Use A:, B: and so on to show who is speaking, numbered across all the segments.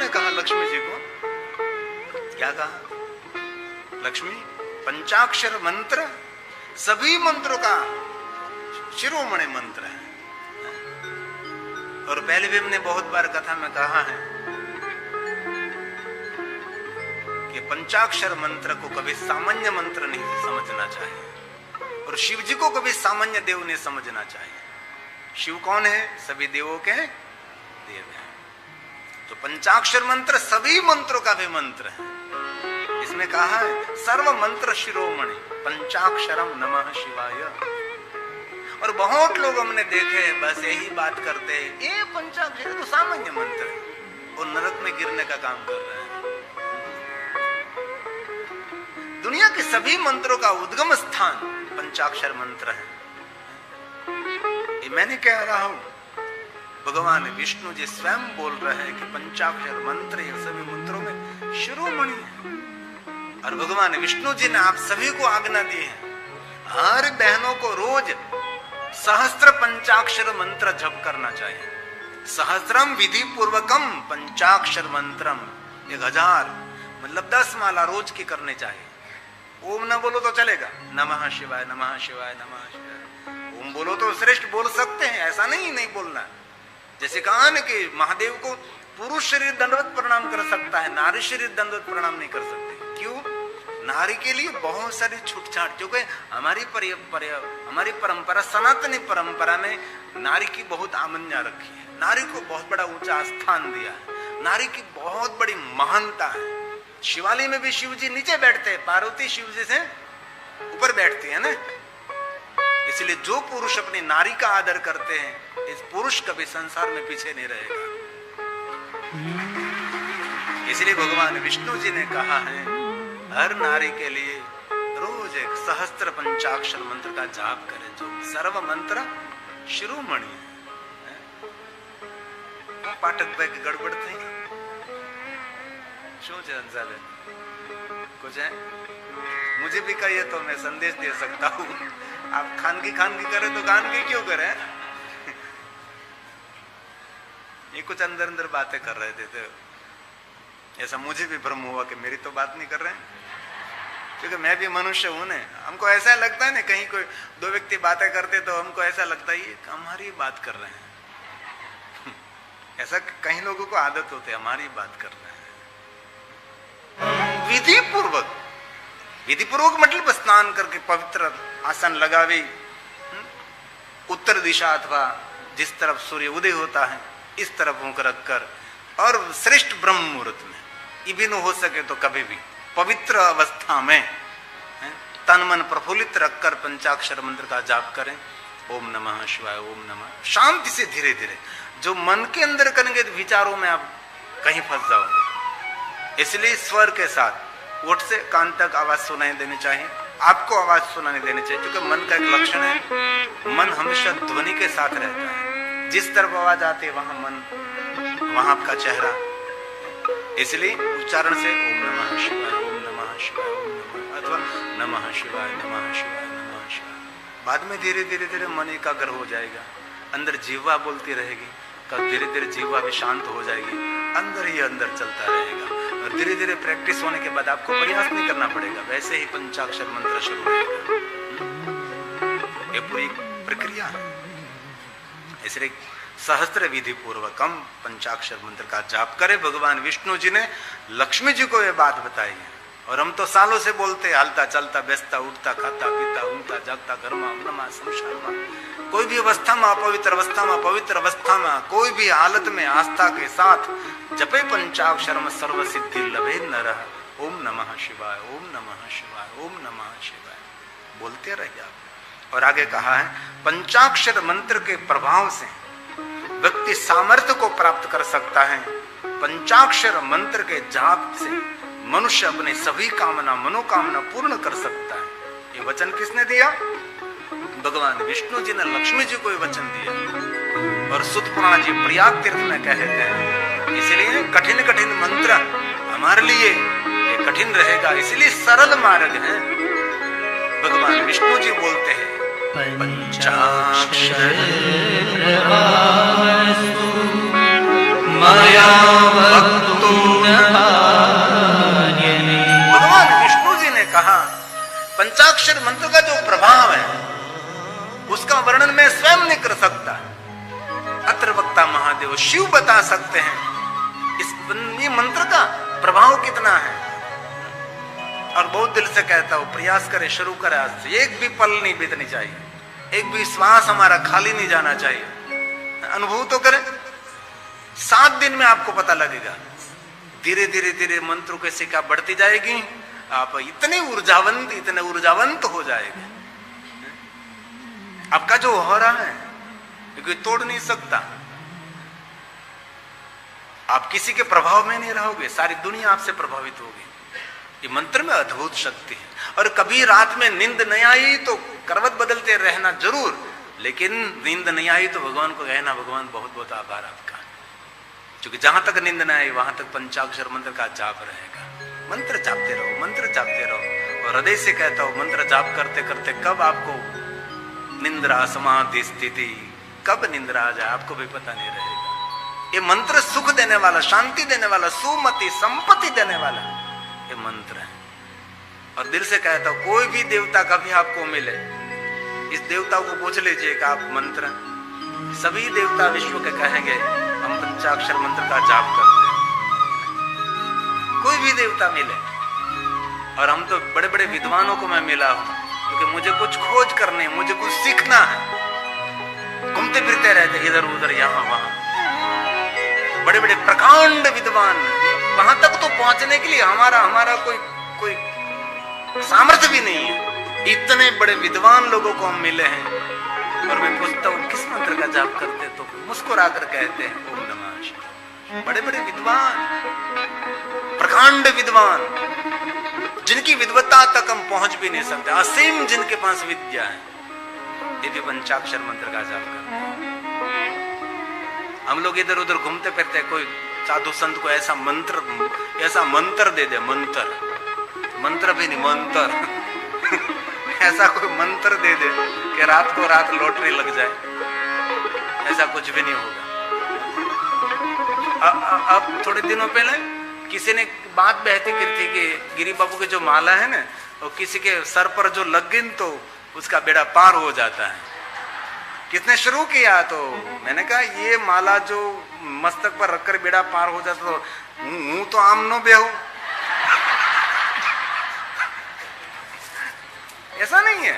A: कहा लक्ष्मी जी को? क्या कहा? लक्ष्मी, पंचाक्षर मंत्र सभी मंत्रों का शिरोमणि मंत्र है। और पहले भी हमने बहुत बार कथा में कहा है कि पंचाक्षर मंत्र को कभी सामान्य मंत्र नहीं समझना चाहिए और शिव जी को कभी सामान्य देव नहीं समझना चाहिए। शिव कौन है? सभी देवों के देव है। तो पंचाक्षर मंत्र सभी मंत्रों का भी मंत्र है। इसमें कहा है सर्व मंत्र शिरोमणि पंचाक्षरम नमः शिवाय। और बहुत लोग हमने देखे बस यही बात करते हैं, ये पंचाक्षर तो सामान्य मंत्र है और नरक में गिरने का काम कर रहे हैं। दुनिया के सभी मंत्रों का उद्गम स्थान पंचाक्षर मंत्र है। ये मैं नहीं कह रहा हूं, भगवान विष्णु जी स्वयं बोल रहे हैं कि पंचाक्षर मंत्र ये सभी मंत्रों में शिरोमणि है। और भगवान विष्णु जी ने आप सभी को आज्ञा दी है, हर बहनों को रोज सहस्त्र पंचाक्षर मंत्र जप करना चाहिए। सहस्त्रम विधि पूर्वकम पंचाक्षर मंत्रम, 1000 मतलब 10 माला रोज की करनी चाहिए। ओम न बोलो तो चलेगा, नमः शिवाय नमः शिवाय नमः शिवाय। ओम बोलो तो श्रेष्ठ बोल सकते हैं, ऐसा नहीं बोलना। जैसे कहा न कि महादेव को पुरुष शरीर दंडवत प्रणाम कर सकता है, नारी शरीर दंडवत प्रणाम नहीं कर सकते। क्यों? नारी के लिए बहुत सारी छूटछाट, क्योंकि हमारी परंपरा, सनातनी परंपरा में नारी की बहुत आमन्या रखी है, नारी को बहुत बड़ा ऊंचा स्थान दिया है, नारी की बहुत बड़ी महानता है। शिवालय में भी शिव जी नीचे बैठते हैं, पार्वती शिव जी से ऊपर बैठती है ना। इसलिए जो पुरुष अपनी नारी का आदर करते हैं, इस पुरुष कभी संसार में पीछे नहीं रहेगा। इसलिए भगवान विष्णु जी ने कहा है हर नारी के लिए रोज एक सहस्त्र पंचाक्षर मंत्र का जाप करें, जो सर्व मंत्र शिरोमणि है। पाठक भाई की गड़बड़ थी, શું છે અંસાબેન? कुछ है? मुझे भी कहिए तो मैं संदेश दे सकता हूँ। आप खानगी करें तो खानगी क्यों करें? ये कुछ अंदर अंदर बातें कर रहे थे, तो ऐसा मुझे भी भ्रम हुआ कि मेरी तो बात नहीं कर रहे हैं, क्योंकि मैं भी मनुष्य हूं ना। हमको ऐसा लगता है ना, कहीं कोई दो व्यक्ति बातें करते तो हमको ऐसा लगता है ये हमारी बात कर रहे हैं। ऐसा कहीं लोगों को आदत होती है, हमारी बात कर रहे हैं। विधि पूर्वक मतलब स्नान करके पवित्र आसन लगावे, उत्तर दिशा अथवा जिस तरफ सूर्य उदय होता है इस तरफ मुख रखकर, और श्रेष्ठ ब्रह्म मुहूर्त में, इबिन हो सके तो कभी भी पवित्र अवस्था में तन मन प्रफुल्लित रखकर पंचाक्षर मंत्र का जाप करें। ओम नमः शिवाय, ओम नमः। शांति से धीरे धीरे, जो मन के अंदर करेंगे विचारों में आप कहीं फंस जाओगे। इसलिए स्वर के साथ ओठ से कान तक आवाज सुनाई देनी चाहिए, आपको आवाज सुनाई देनी चाहिए, क्योंकि मन का एक लक्षण है, मन हमेशा ध्वनि के साथ रहता है। जिस तरफ आवाज आती है वहां मन, वहां आपका चेहरा। इसलिए उच्चारण से ओम नमः शिवाय, ओम नमः शिवाय, ओम नमः, अथवा नमः शिवाय नमः शिवाय नमः शिवाय। बाद में धीरे धीरे मन एकाग्र हो जाएगा, अंदर जीवा बोलती रहेगी, कब धीरे धीरे जीवा भी शांत हो जाएगी, अंदर ही अंदर चलता रहेगा। और धीरे धीरे प्रैक्टिस होने के बाद आपको प्रयास नहीं करना पड़ेगा, वैसे ही पंचाक्षर मंत्र शुरू होगा। ये पूरी प्रक्रिया है। इसलिए सहस्त्र विधि पूर्वकम पंचाक्षर मंत्र का जाप करे। भगवान विष्णु जी ने लक्ष्मी जी को ये बात बताई है, और हम तो सालों से बोलते, हलता चलता बेचता उठता खाता पीता ऊँगता जागता घरमा उनमा संसारमा, कोई भी अवस्था में अपवित्र अवस्था में, पवित्र अवस्था में, कोई भी हालत में आस्था के साथ जपे पंचाक्षर में सर्व सिद्धि लभे नरः। ओम नमः शिवाय, ओम नमः शिवाय, ओम नमः शिवाय बोलते रहिए आप। और आगे कहा है पंचाक्षर मंत्र के प्रभाव से व्यक्ति सामर्थ्य को प्राप्त कर सकता है। पंचाक्षर मंत्र के जाप से मनुष्य अपने सभी कामना मनोकामना पूर्ण कर सकता है। ये वचन किसने दिया? भगवान विष्णु जी ने लक्ष्मी जी को ये वचन दिया। और सुत पुराण जी प्रयाग तीर्थ में कहते हैं, इसलिए कठिन कठिन मंत्र हमारे लिए ये कठिन रहेगा, इसलिए सरल मार्ग है। भगवान विष्णु जी बोलते हैं पंचाक्षर मया वक्तुम पंचाक्षर मंत्र का जो प्रभाव है उसका वर्णन मैं स्वयं नहीं कर सकता। अत्र वक्ता महादेव, शिव बता सकते हैं ये मंत्र का प्रभाव कितना है। और बहुत दिल से कहता हूं, प्रयास करें, शुरू करें आज से। एक भी पल नहीं बीतनी चाहिए, एक भी श्वास हमारा खाली नहीं जाना चाहिए। अनुभव तो करें, 7 दिन में आपको पता लगेगा। धीरे धीरे धीरे मंत्रों की शिक्षा बढ़ती जाएगी, आप इतने ऊर्जावंत हो जाएंगे। आपका जो हो रहा है कोई तोड़ नहीं सकता। आप किसी के प्रभाव में नहीं रहोगे, सारी दुनिया आपसे प्रभावित होगी। ये मंत्र में अद्भुत शक्ति है। और कभी रात में नींद नहीं आई तो करवट बदलते रहना जरूर, लेकिन नींद नहीं आई तो भगवान को कहना, भगवान बहुत बहुत आभार आपका, क्योंकि जहां तक नींद नहीं आई वहां तक पंचाक्षर मंत्र का जाप रहेगा। मंत्र जापते रहो, मंत्र जापते रहो। और हृदय से कहता हूं, मंत्र जाप करते करते कब आपको निंद्रा समाधि स्थिति, कब निंद्रा आ जाए आपको भी पता नहीं रहेगा। ये मंत्र सुख देने वाला, शांति देने वाला, सुमति संपत्ति देने वाला ये मंत्र है। और दिल से कहता हूं, कोई भी देवता कभी आपको मिले, इस देवता को पूछ लीजिए कि आप मंत्र, सभी देवता विश्व के कहेंगे हम पंचाक्षर मंत्र का जाप करते हैं। कोई भी देवता मिले, और हम तो बड़े बड़े विद्वानों को मैं मिला हूं, क्योंकि मुझे कुछ खोज करनी है, मुझे कुछ सीखना है। घूमते फिरते रहते इधर उधर यहां वहां, बड़े बड़े प्रकांड विद्वान, वहां तक तो पहुंचने के लिए हमारा कोई सामर्थ्य भी नहीं है। इतने बड़े विद्वान लोगों को हम मिले हैं, और मैं पूछता हूं किस मंत्र का जाप करते, तो मुस्कुरा कर कहते हैं ओम नमः शिवाय। बड़े बड़े विद्वान, प्रकांड विद्वान, जिनकी विद्वत्ता तक हम पहुंच भी नहीं सकते, असीम जिनके पास विद्या है, ये भी पंचाक्षर मंत्र का जाप करते हैं। हम लोग इधर उधर घूमते फिरते, कोई साधु संत को ऐसा मंत्र दे दे, मंत्र भी नहीं, मंत्र ऐसा कोई मंत्र दे दे कि रात को रात लॉटरी लग जाए, ऐसा कुछ भी नहीं होगा। अब थोड़े दिनों पहले किसी ने बात बहती की थी कि गिरी बाबू की जो माला है ना, और किसी के सर पर जो लग गई तो उसका बेड़ा पार हो जाता है। किसने शुरू किया? तो मैंने कहा ये माला जो मस्तक पर रखकर बेड़ा पार हो जाता, तो मुंह तो आम नो बेहू, ऐसा नहीं है,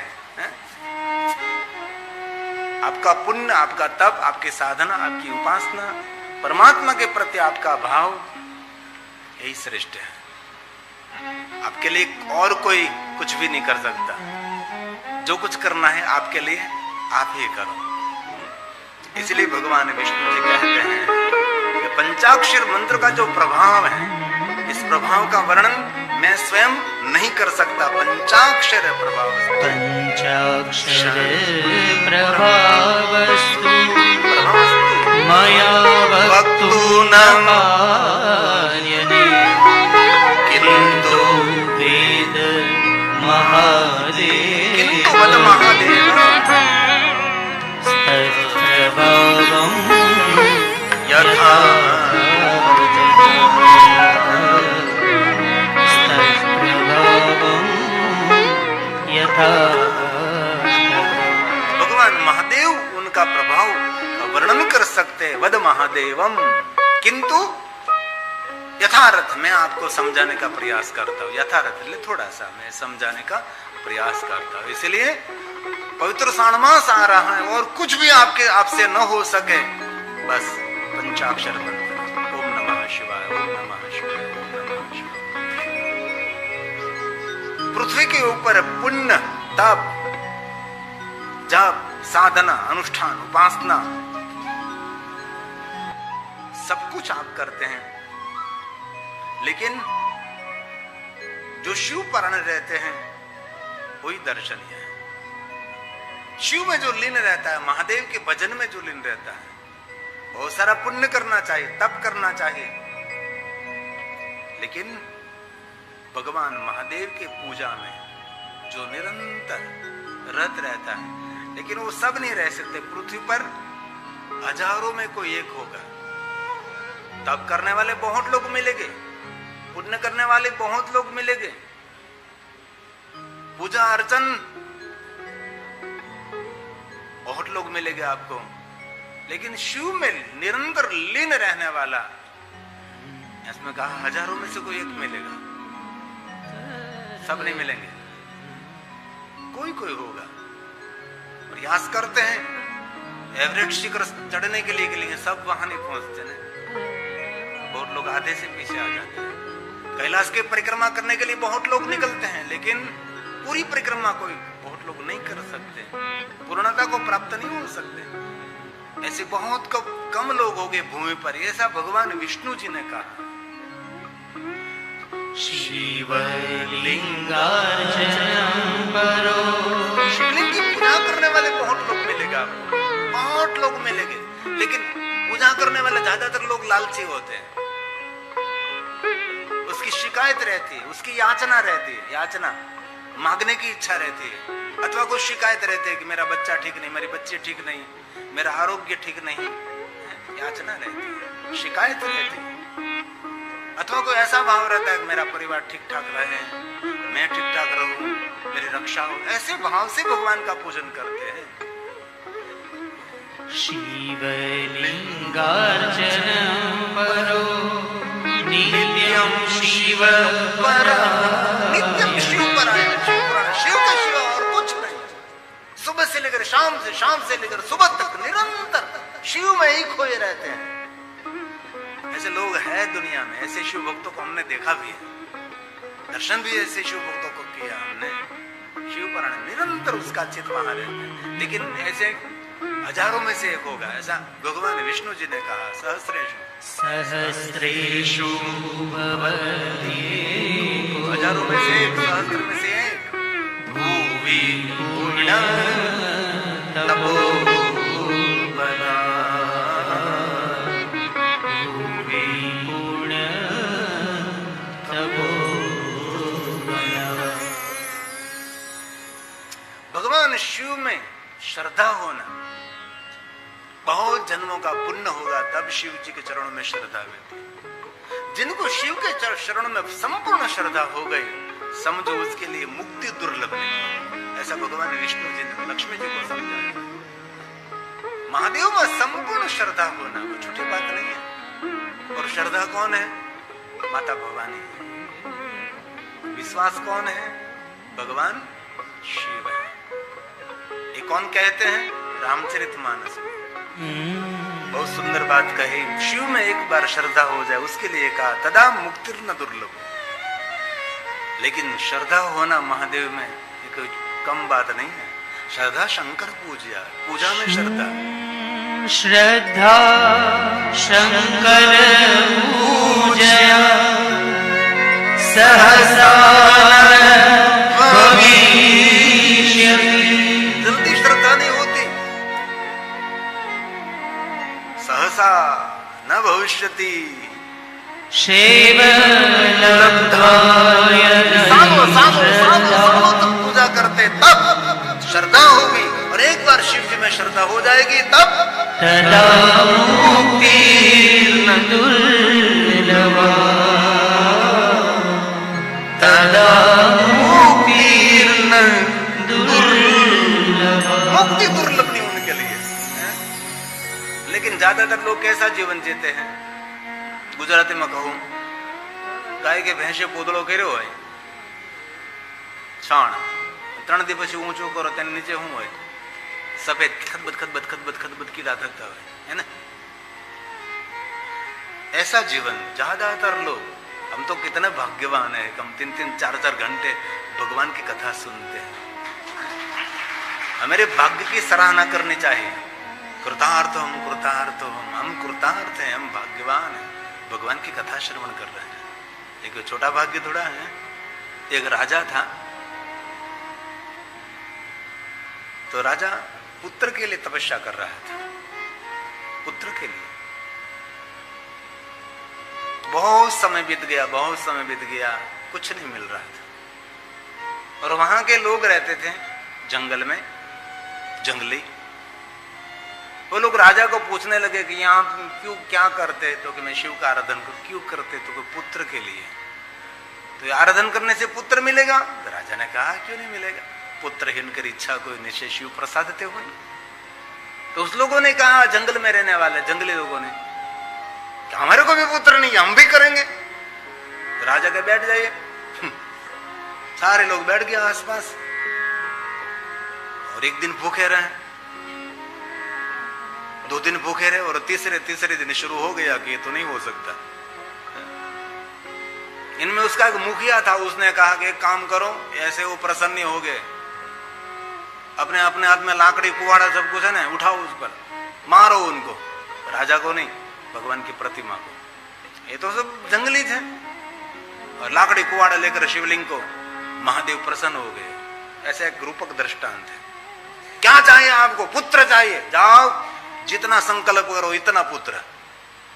A: आपका पुण्य, आपका तप, आपकी साधना, आपकी उपासना, परमात्मा के प्रति आपका भाव, यही श्रेष्ठ है। आपके लिए और कोई कुछ भी नहीं कर सकता। जो कुछ करना है आपके लिए आप ही करो। इसलिए भगवान विष्णु जी कहते हैं कि पंचाक्षर मंत्र का जो प्रभाव है, इस प्रभाव का वर्णन मैं स्वयं नहीं कर सकता। पंचाक्षर प्रभाव,
B: पंचाक्षर प्रभावस्तु मया वक्तुं न कार्यने किन्तु वेद महादेव,
A: किन्तु वद महादेव
B: तत्प्रभावं
A: यथा भगवान महादेव उनका प्रभाव वर्णन कर सकते। वद महादेवम, किंतु यथार्थ मैं आपको समझाने का प्रयास करता हूँ। यथार्थ थोड़ा सा मैं समझाने का प्रयास करता हूँ। इसलिए पवित्र साणमास आ रहा है, और कुछ भी आपसे न हो सके, बस पंचाक्षर मंत्र ओम नमः शिवाय, ओम नमः शिवाय, ओम नमः शिवाय। पृथ्वी के ऊपर पुण्य, तप, जप, साधना, अनुष्ठान, उपासना सब कुछ आप करते हैं, लेकिन जो शिव परायण रहते हैं वही दर्शनीय है। शिव में जो लीन रहता है, महादेव के भजन में जो लीन रहता है, बहुत सारा पुण्य करना चाहिए, तप करना चाहिए, लेकिन भगवान महादेव के पूजा में जो निरंतर रत रहता है, लेकिन वो सब नहीं रह सकते। पृथ्वी पर हजारों में कोई एक होगा। तप करने वाले बहुत लोग मिलेंगे, पुण्य करने वाले बहुत लोग मिलेंगे, पूजा अर्चन बहुत लोग मिलेंगे आपको, लेकिन शिव में निरंतर लीन रहने वाला, इसमें कहा हजारों में से कोई एक मिलेगा, सब नहीं मिलेंगे, कोई कोई होगा। प्रयास करते हैं, एवरेस्ट शिखर चढ़ने के लिए सब वहां नहीं पहुंचते ना, बहुत लोग आधे से पीछे आ जाते हैं। कैलाश की परिक्रमा करने के लिए बहुत लोग निकलते हैं, लेकिन पूरी परिक्रमा कोई बहुत लोग नहीं कर सकते, पूर्णता को प्राप्त नहीं हो सकते। ऐसे बहुत कम लोग हो गए भूमि पर, ऐसा भगवान विष्णु जी ने कहा।
B: शिवलिंगार्चनम्
A: करो, शिवलिंग की पूजा करने वाले बहुत लोग मिलेगा आपको, बहुत लोग मिलेंगे, लेकिन पूजा करने वाले ज्यादातर लोग लालची होते हैं। उसकी शिकायत रहती है, उसकी याचना रहती है, याचना मांगने की इच्छा रहती है, अथवा कुछ शिकायत रहती है कि मेरा बच्चा ठीक नहीं, मेरी बच्ची ठीक नहीं, मेरा आरोग्य ठीक नहीं, याचना रहती है, शिकायत रहती है। अथवा कोई ऐसा भाव रहता है कि मेरा परिवार ठीक ठाक रहे, मैं ठीक ठाक रहूं, मेरी रक्षा हो, ऐसे भाव से भगवान का पूजन करते हैं।
B: शिवलिंगार्चनम् करो नित्यं शिव
A: नित्यम शिव परायण, शिव का शिव और कुछ नहीं। सुबह से लेकर शाम से लेकर सुबह तक निरंतर शिव में ही खोए रहते हैं। ऐसे लोग हैं दुनिया में, ऐसे शिव भक्तों को हमने देखा भी है, दर्शन भी ऐसे शिव भक्तों को किया हमने। शिव परायण निरंतर उसका चित वहां रहते हैं, लेकिन ऐसे हजारों में से एक होगा, ऐसा भगवान विष्णु जी ने कहा।
B: सहस्रेषु भवति,
A: हजारों में से एक, सहस्त्र में से एक। भूवि पुण्य तपोवना,
B: भूवि पुण्य तपोवना।
A: भगवान शिव में श्रद्धा होना, बहुत जन्मों का पुण्य होगा तब शिव जी के चरणों में श्रद्धा मिलती है। जिनको शिव के चरणों में संपूर्ण श्रद्धा हो गई, समझो उसके लिए मुक्ति दुर्लभ नहीं। ऐसा भगवान विष्णु जी ने लक्ष्मी जी को समझाया। महादेव में संपूर्ण श्रद्धा होना कोई छोटी बात नहीं है। और श्रद्धा कौन है? माता भवानी। विश्वास कौन है? भगवान शिव है। ये कौन कहते हैं? रामचरितमानस में बहुत सुंदर बात कही। शिव में एक बार श्रद्धा हो जाए उसके लिए कहा तदा मुक्तिर्न दुर्लभ। लेकिन श्रद्धा होना महादेव में कोई कम बात नहीं है। श्रद्धा शंकर पूजा, पूजा में श्रद्धा,
B: श्रद्धा शंकर पूजया सहसा
A: जल्दी श्रद्धा नहीं होती, सहसा न भविष्यति। सालों तक पूजा करते तब श्रद्धा होगी, और एक बार शिव जी में श्रद्धा हो जाएगी तब
B: तदा मुक्तिर्न दुर्लभा, तदा मुक्तिर्न दुर्लभा।
A: मुक्ति दुर्लभ नहीं उनके लिए। लेकिन ज्यादातर लोग कैसा जीवन जीते हैं? गुजराती में कहूं, गाय के भैंसे पोदड़ो કર્યો હોય, છાણ 3 દી પછી ઊંચું કરો તેની નીચે શું હોય? સફેદ ખદબદ કીડા થતા હોય, है ना? ऐसा जीवन ज्यादातर लोग, हम तो कितने भाग्यवान है, हम 3-3, 4-4 घंटे भगवान की कथा सुनते हैं। हमारे भाग्य की सराहना करनी चाहिए। कृतार्थ हम कृतार्थ हैं, हम भाग्यवान हैं, भगवान की कथा श्रवण कर रहे हैं। एक छोटा भाग्य थोड़ा है। एक राजा था, तो राजा पुत्र के लिए तपस्या कर रहा था, पुत्र के लिए। बहुत समय बीत गया, कुछ नहीं मिल रहा था। और वहां के लोग रहते थे जंगल में, जंगली। वो लोग राजा को पूछने लगे कि यहाँ क्यों क्या करते? तो कि मैं शिव का आराधन क्यों करते? तो कोई पुत्र के लिए। तो ये आराधन करने से पुत्र मिलेगा। तो राजा ने कहा क्यों नहीं मिलेगा, पुत्रहीन कर इच्छा कोई निश्चय शिव प्रसादते हुए। तो उस लोगों ने कहा, जंगल में रहने वाले जंगली लोगों ने, कि हमारे को भी पुत्र नहीं, हम भी करेंगे। तो राजा के बैठ जाइए। सारे लोग बैठ गए आसपास, और एक दिन भूखे रहे, 2 दिन भूखे रहे, और तीसरे दिन शुरू हो गया कि ये तो नहीं हो सकता। इनमें उसका एक मुखिया था, उसने कहा कि एक काम करो, ऐसे वो प्रसन्न हो गए, अपने अपने हाथ में लाकड़ी कुवाड़ा सब कुछ है ना, उठाओ उस पर, मारो उनको, राजा को नहीं, भगवान की प्रतिमा को। ये तो सब जंगली थे, और लाकड़ी कुवाड़ा लेकर शिवलिंग को महादेव प्रसन्न हो गए। ऐसे एक रूपक दृष्टांत है। क्या चाहिए आपको? पुत्र चाहिए, जाओ जितना संकल्प करो इतना पुत्र।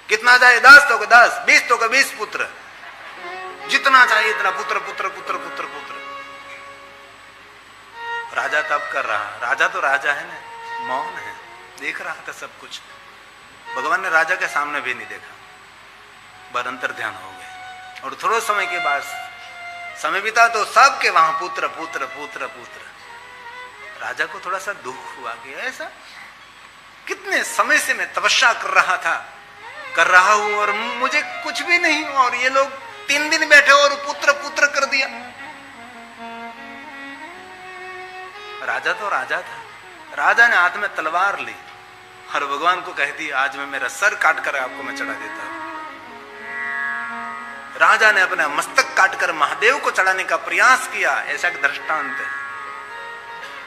A: कितना चाहिए? 10 तो 10, 20 तो 20 पुत्र, जितना चाहिए इतना पुत्र पुत्र पुत्र पुत्र पुत्र। राजा तब कर रहा, राजा तो राजा है ना, मौन है, देख रहा था सब कुछ। भगवान ने राजा के सामने भी नहीं देखा, बर अंतर ध्यान हो गए। और थोड़े समय के बाद समय बीता तो सबके वहां पुत्र पुत्र पुत्र पुत्र। राजा को थोड़ा सा दुख हुआ कि ऐसा कितने समय से मैं तपस्या कर रहा हूं और मुझे कुछ भी नहीं, और ये लोग 3 दिन बैठे और पुत्र पुत्र कर दिया। राजा तो राजा था, राजा ने हाथ में तलवार ली और भगवान को कह दी, आज मैं मेरा सर काट कर आपको मैं चढ़ा देता हूं। राजा ने अपना मस्तक काटकर महादेव को चढ़ाने का प्रयास किया। ऐसा एक दृष्टांत है।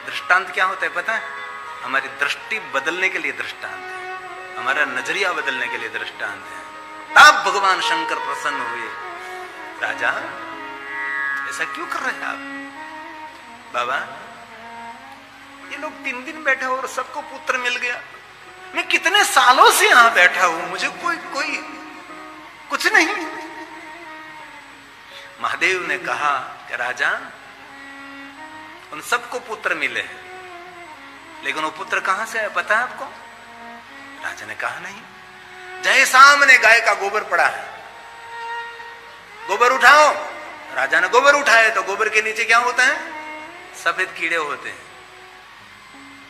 A: दृष्टांत क्या होता है पता है? हमारी दृष्टि बदलने के लिए दृष्टांत है, हमारा नजरिया बदलने के लिए दृष्टांत है। तब भगवान शंकर प्रसन्न हुए। राजा ऐसा क्यों कर रहे हैं आप? बाबा ये लोग 3 दिन बैठे और सबको पुत्र मिल गया, मैं कितने सालों से यहां बैठा हूं, मुझे कोई कुछ नहीं। महादेव ने कहा कि राजा उन सबको पुत्र मिले हैं, लेकिन वो पुत्र कहां से आए पता है आपको? राजा ने कहा नहीं। जय सामने गाय का गोबर पड़ा है, गोबर उठाओ। राजा ने गोबर उठाए तो गोबर के नीचे क्या होता है? सफेद कीड़े होते हैं।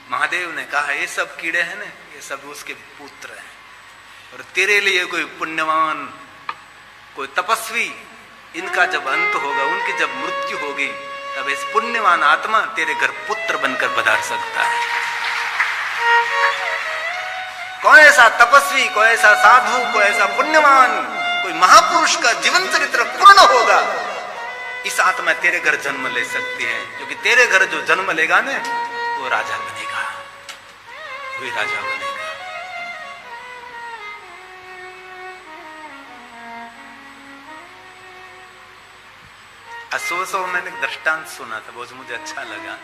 A: महादेव ने कहा ये सब कीड़े हैं ना, ये सब उसके पुत्र हैं, और तेरे लिए कोई पुण्यवान, कोई तपस्वी, इनका जब अंत होगा, उनकी जब मृत्यु होगी, तब इस पुण्यवान आत्मा तेरे घर पुत्र बनकर पधार सकता है। कोई ऐसा तपस्वी, कोई ऐसा साधु, कोई ऐसा पुण्यवान, कोई महापुरुष का जीवन चरित्र पूर्ण होगा, इस आत्मा तेरे घर जन्म ले सकती है, क्योंकि तेरे घर जो जन्म लेगा ना वो राजा बनेगा, वही राजा बनेगा। सुबह मैंने एक दृष्टांत सुना था, बहुत मुझे अच्छा लगा।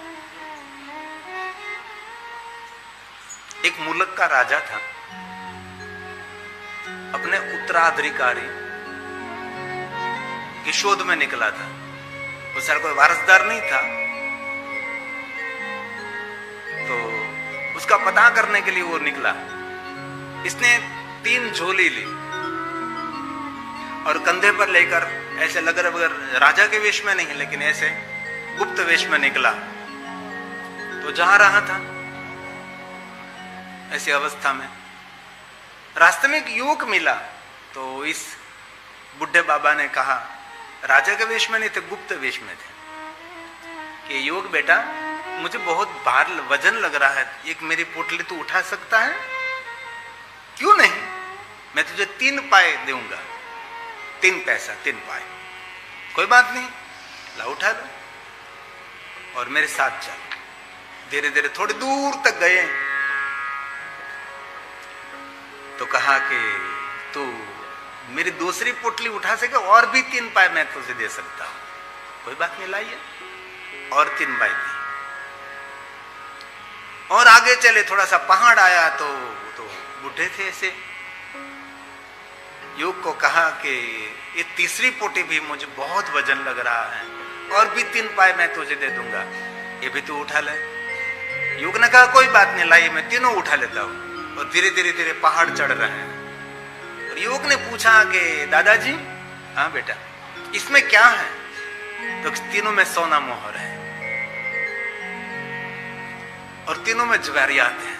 A: एक मुल्क का राजा था, अपने उत्तराधिकारी की शोध में निकला था। उसका कोई वारसदार नहीं था, तो उसका पता करने के लिए वो निकला। इसने 3 झोली ली और कंधे पर लेकर ऐसे लग रहा, अगर राजा के वेश में नहीं लेकिन ऐसे गुप्त वेश में निकला। तो जा रहा था ऐसी अवस्था में, रास्ते में एक युवक मिला। तो इस बुढ़े बाबा ने कहा, राजा के वेश में नहीं थे, गुप्त वेश में थे, कि युवक बेटा मुझे बहुत भार वजन लग रहा है, एक मेरी पोटली तू उठा सकता है? क्यों नहीं, मैं तुझे 3 पाए दूंगा, 3 पैसा 3 पाए। कोई बात नहीं, ला उठा लो और मेरे साथ चल। धीरे धीरे थोड़ी दूर तक गए तो कहा कि तू मेरी दूसरी पोटली उठा सके, और भी 3 पाए मैं तुझे दे सकता हूं। कोई बात नहीं, लाइए, और 3 पाए दी। और आगे चले, थोड़ा सा पहाड़ आया तो बुढ़े थे ऐसे। युवक को कहा कि ये तीसरी पोटी भी मुझे बहुत वजन लग रहा है, और भी 3 पाए मैं तुझे दे दूंगा, ये भी तू उठा ले। युवक ने कहा कोई बात नहीं, लाइए मैं तीनों उठा लेता हूं। और धीरे धीरे धीरे पहाड़ चढ़ रहे हैं। और युवक ने पूछा कि दादाजी, हाँ बेटा, इसमें क्या है? तो तीनों में सोना मोहर है और तीनों में जवाहरियात है।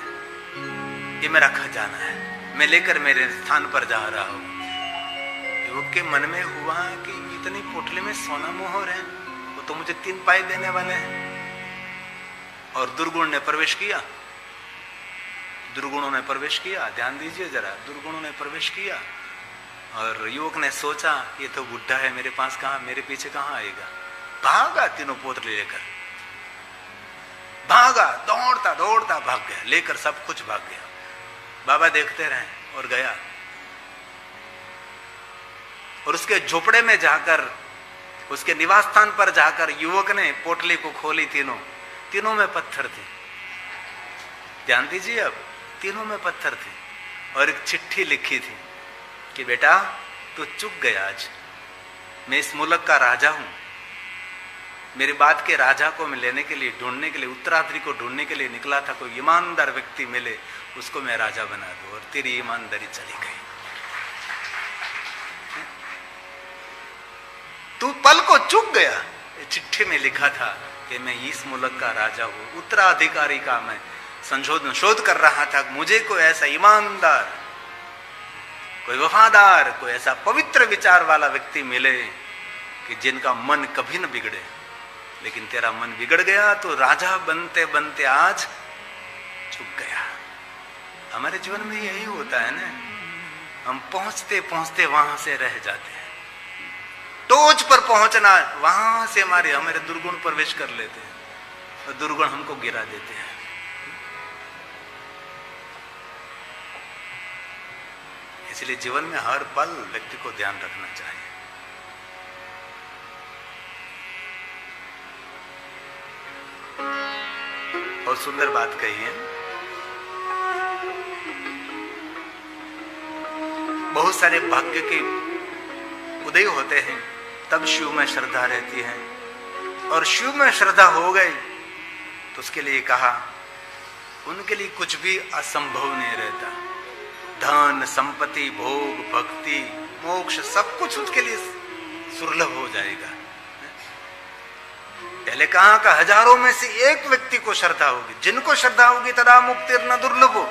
A: ये मेरा खजाना है, मैं लेकर मेरे स्थान पर जा रहा हूं। युवक के मन में हुआ कि इतनी पोटली में सोना मोहर है, वो तो मुझे 3 पाई देने वाले हैं। और दुर्गुण ने प्रवेश किया, दुर्गुणों ने प्रवेश किया। ध्यान दीजिए जरा, दुर्गुणों ने प्रवेश किया। और युवक ने सोचा ये तो बुढ़ा है, मेरे पास कहां, मेरे पीछे कहां आएगा। भागा तीनों पोटली लेकर, भागा, दौड़ता दौड़ता भाग गया, लेकर सब कुछ भाग गया। बाबा देखते रहे और गया। और उसके झोपड़े में जाकर, उसके निवास स्थान पर जाकर युवक ने पोटली को खोली। तीनों में पत्थर थे। ध्यान दीजिए, अब तीनों में पत्थर थे और एक चिट्ठी लिखी थी कि बेटा तू चूक गया आज, मैं इस मुल्क का राजा हूं। मेरी बात के राजा को मैं लेने के लिए, ढूंढने के लिए, उत्तराधिकारी को ढूंढने के लिए निकला था। कोई ईमानदार व्यक्ति मिले, उसको मैं राजा बना दूं। और तेरी ईमानदारी चली गई। तू पल को चूक गया। चिट्ठी में लिखा था कि मैं इस मुल्क का राजा हूं, उत्तराधिकारी का मैं संशोधन शोध कर रहा था। मुझे कोई ऐसा ईमानदार, कोई वफादार, कोई ऐसा पवित्र विचार वाला व्यक्ति मिले कि जिनका मन कभी न बिगड़े। लेकिन तेरा मन बिगड़ गया, तो राजा बनते बनते आज चूक गया। हमारे जीवन में यही होता है ना, हम पहुंचते पहुंचते वहां से रह जाते हैं। टोच पर पहुंचना, वहां से हमारे दुर्गुण प्रवेश कर लेते हैं और दुर्गुण हमको गिरा देते हैं। इसलिए जीवन में हर पल व्यक्ति को ध्यान रखना चाहिए। और सुंदर बात कही है। बहुत सारे भाग्य के उदय होते हैं, तब शिव में श्रद्धा रहती है। और शिव में श्रद्धा हो गई तो उसके लिए कहा, उनके लिए कुछ भी असंभव नहीं रहता। धन, संपत्ति, भोग, भक्ति, मोक्ष, सब कुछ उसके लिए सुलभ हो जाएगा। पहले कहा कि हजारों में से एक व्यक्ति को श्रद्धा होगी, जिनको श्रद्धा होगी तदा मुक्तिर्न दुर्लभो।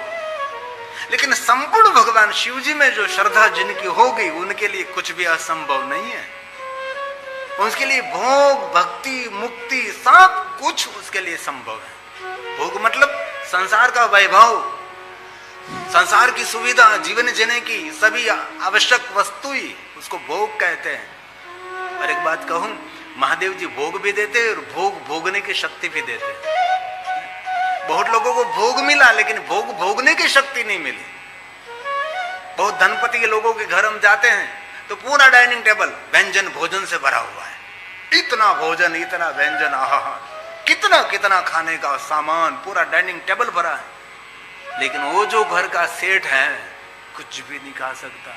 A: लेकिन संपूर्ण भगवान शिव जी में जो श्रद्धा जिनकी होगी, उनके लिए कुछ भी असंभव नहीं है। उसके लिए भोग, भक्ति, मुक्ति, सब कुछ उसके लिए संभव है। भोग मतलब संसार का वैभव, संसार की सुविधा, जीवन जीने की सभी आवश्यक वस्तुएं, उसको भोग कहते हैं। और एक बात कहूं, महादेव जी भोग भी देते और भोग भोगने की शक्ति भी देते। बहुत लोगों को भोग मिला लेकिन भोग भोगने की शक्ति नहीं मिली। बहुत धनपति के लोगों के घर हम जाते हैं तो पूरा डाइनिंग टेबल व्यंजन भोजन से भरा हुआ है। इतना भोजन, इतना व्यंजन, आहा, कितना कितना खाने का सामान, पूरा डाइनिंग टेबल भरा है। लेकिन वो जो घर का सेठ है कुछ भी नहीं खा सकता,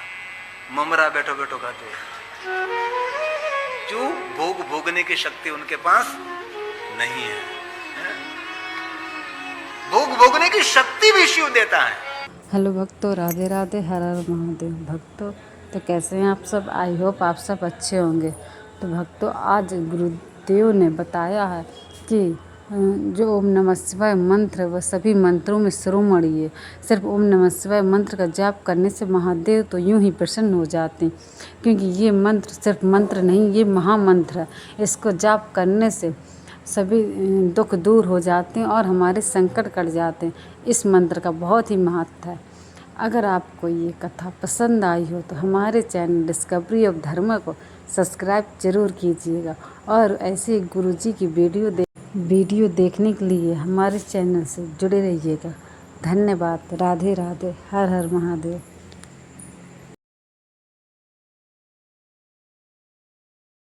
A: ममरा बैठो बैठो खाते। क्यों? भोग भोगने की शक्ति उनके पास नहीं है। भोग भोगने की शक्ति भी शिव देता है।
C: हेलो भक्तों, राधे राधे, हर हर महादेव। भक्तों तो कैसे हैं आप सब? आई होप आप सब अच्छे होंगे। तो भक्तों आज गुरुदेव ने बताया है कि जो ओम नमः शिवाय मंत्र वह सभी मंत्रों में शिरोमणि है। सिर्फ ओम नमः शिवाय मंत्र का जाप करने से महादेव तो यूं ही प्रसन्न हो जाते हैं, क्योंकि ये मंत्र सिर्फ मंत्र नहीं, ये महामंत्र है। इसको जाप करने से सभी दुख दूर हो जाते हैं और हमारे संकट कट जाते हैं। इस मंत्र का बहुत ही महत्व है। अगर आपको ये कथा पसंद आई हो तो हमारे चैनल डिस्कवरी ऑफ धर्म को सब्सक्राइब जरूर कीजिएगा और ऐसे गुरुजी की वीडियो देखने के लिए हमारे चैनल से जुड़े रहिएगा। धन्यवाद। राधे राधे, हर हर महादेव।